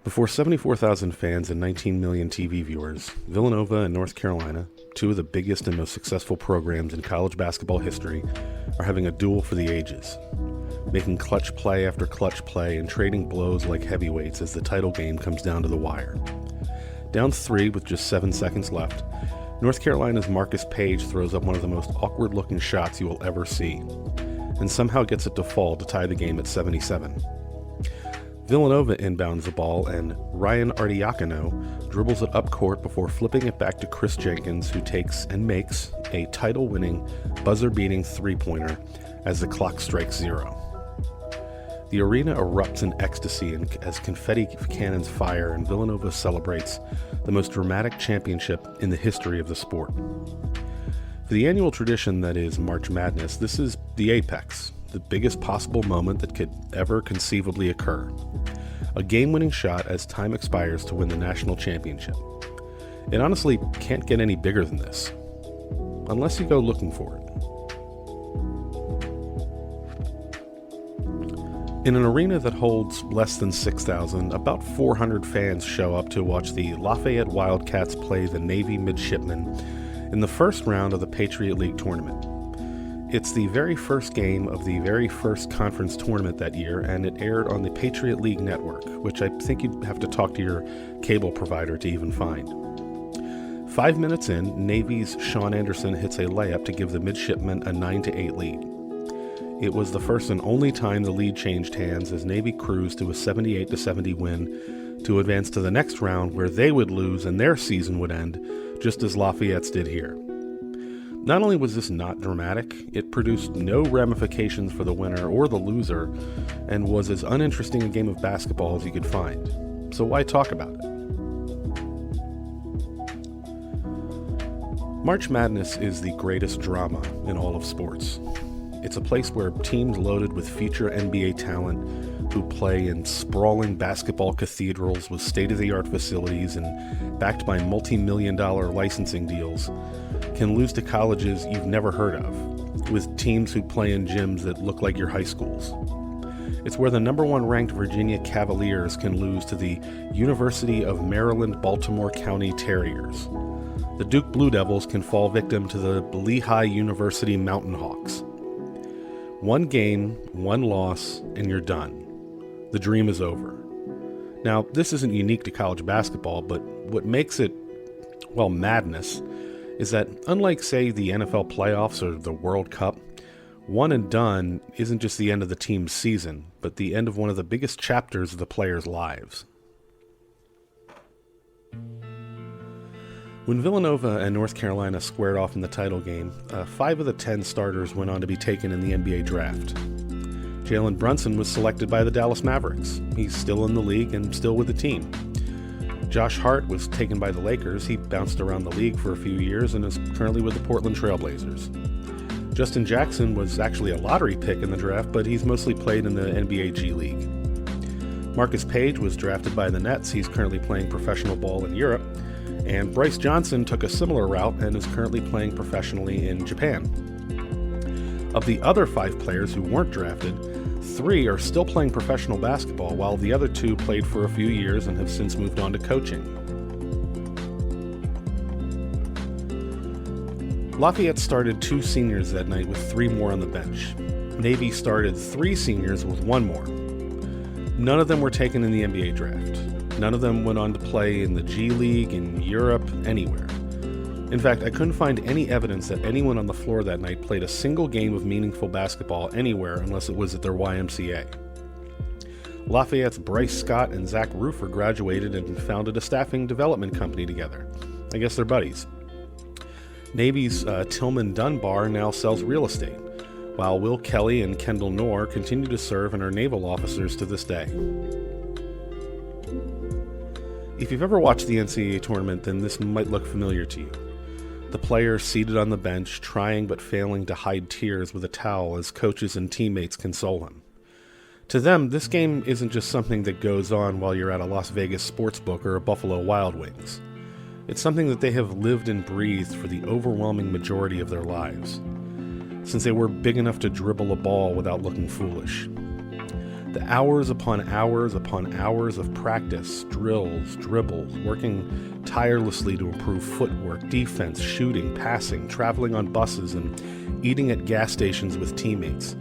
Before 74,000 fans and 19 million TV viewers, Villanova and North Carolina, two of the biggest and most successful programs in college basketball history, are having a duel for the ages, making clutch play after clutch play and trading blows like heavyweights as the title game comes down to the wire. Down 3 with just 7 seconds left, North Carolina's Marcus Page throws up one of the most awkward-looking shots you will ever see, and somehow gets it to fall to tie the game at 77. Villanova inbounds the ball, and Ryan Ardiakono dribbles it up court before flipping it back to Chris Jenkins, who takes and makes a title-winning, buzzer-beating three-pointer as the clock strikes 0. The arena erupts in ecstasy as confetti cannons fire, and Villanova celebrates the most dramatic championship in the history of the sport. For the annual tradition that is March Madness, this is the apex, the biggest possible moment that could ever conceivably occur. A game-winning shot as time expires to win the national championship. It honestly can't get any bigger than this, unless you go looking for it. In an arena that holds less than 6,000, about 400 fans show up to watch the Lafayette Wildcats play the Navy Midshipmen in the first round of the Patriot League tournament. It's the very first game of the very first conference tournament that year, and it aired on the Patriot League network, which I think you'd have to talk to your cable provider to even find. 5 minutes in, Navy's Sean Anderson hits a layup to give the Midshipmen a 9-8 lead. It was the first and only time the lead changed hands as Navy cruised to a 78-70 win to advance to the next round, where they would lose and their season would end, just as Lafayette's did here. Not only was this not dramatic, it produced no ramifications for the winner or the loser, and was as uninteresting a game of basketball as you could find. So why talk about it? March Madness is the greatest drama in all of sports. It's a place where teams loaded with future NBA talent who play in sprawling basketball cathedrals with state-of-the-art facilities and backed by multi-million-dollar licensing deals can lose to colleges you've never heard of, with teams who play in gyms that look like your high schools. It's where the number 1 ranked Virginia Cavaliers can lose to the University of Maryland Baltimore County Terriers. The Duke Blue Devils can fall victim to the Lehigh University Mountain Hawks. 1 game, 1 loss, and you're done. The dream is over. Now, this isn't unique to college basketball, but what makes it, well, madness, is that unlike, say, the NFL playoffs or the World Cup, one and done isn't just the end of the team's season, but the end of one of the biggest chapters of the players' lives. When Villanova and North Carolina squared off in the title game, 5 of the 10 starters went on to be taken in the NBA draft. Jalen Brunson was selected by the Dallas Mavericks. He's still in the league and still with the team. Josh Hart was taken by the Lakers. He bounced around the league for a few years and is currently with the Portland Trail Blazers. Justin Jackson was actually a lottery pick in the draft, but he's mostly played in the NBA G League. Marcus Page was drafted by the Nets. He's currently playing professional ball in Europe. And Bryce Johnson took a similar route and is currently playing professionally in Japan. Of the other 5 players who weren't drafted, 3 are still playing professional basketball, while the other 2 played for a few years and have since moved on to coaching. Lafayette started 2 seniors that night with 3 more on the bench. Navy started 3 seniors with 1 more. None of them were taken in the NBA draft. None of them went on to play in the G League, in Europe, anywhere. In fact, I couldn't find any evidence that anyone on the floor that night played a single game of meaningful basketball anywhere unless it was at their YMCA. Lafayette's Bryce Scott and Zach Rufer graduated and founded a staffing development company together. I guess they're buddies. Navy's Tillman Dunbar now sells real estate, while Will Kelly and Kendall Knorr continue to serve and are naval officers to this day. If you've ever watched the NCAA tournament, then this might look familiar to you. The player seated on the bench, trying but failing to hide tears with a towel as coaches and teammates console him. To them, this game isn't just something that goes on while you're at a Las Vegas sportsbook or a Buffalo Wild Wings. It's something that they have lived and breathed for the overwhelming majority of their lives, since they were big enough to dribble a ball without looking foolish. The hours upon hours of practice, drills, dribbles, working tirelessly to improve footwork, defense, shooting, passing, traveling on buses, and eating at gas stations with teammates.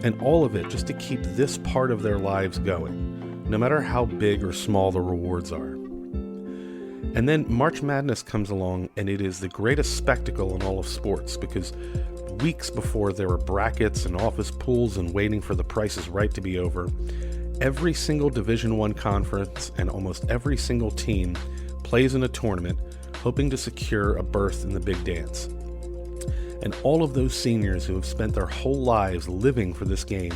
And all of it just to keep this part of their lives going, no matter how big or small the rewards are. And then March Madness comes along, and it is the greatest spectacle in all of sports, because weeks before there are brackets and office pools and waiting for the Price is Right to be over, every single Division I conference and almost every single team plays in a tournament hoping to secure a berth in the big dance. And all of those seniors who have spent their whole lives living for this game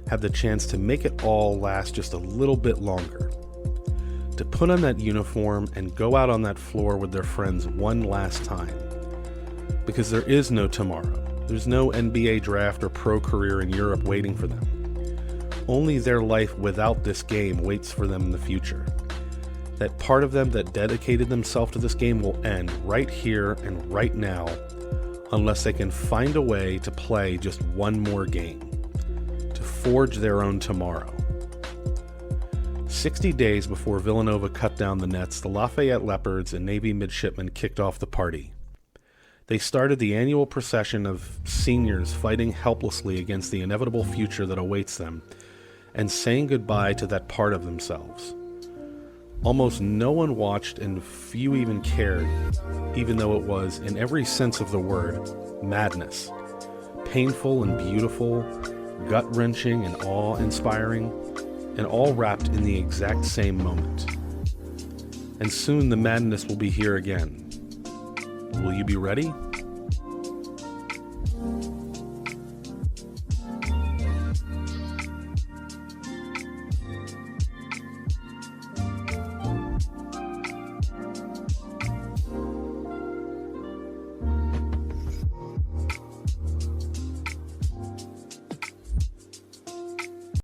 have the chance to make it all last just a little bit longer. To put on that uniform and go out on that floor with their friends one last time. Because there is no tomorrow. There's no NBA draft or pro career in Europe waiting for them. Only their life without this game waits for them in the future. That part of them that dedicated themselves to this game will end right here and right now, unless they can find a way to play just one more game, to forge their own tomorrow. 60 days before Villanova cut down the nets, the Lafayette Leopards and Navy midshipmen kicked off the party. They started the annual procession of seniors fighting helplessly against the inevitable future that awaits them, and saying goodbye to that part of themselves. Almost no one watched, and few even cared, even though it was, in every sense of the word, madness. Painful and beautiful, gut-wrenching and awe-inspiring, and all wrapped in the exact same moment. And soon the madness will be here again. Will you be ready?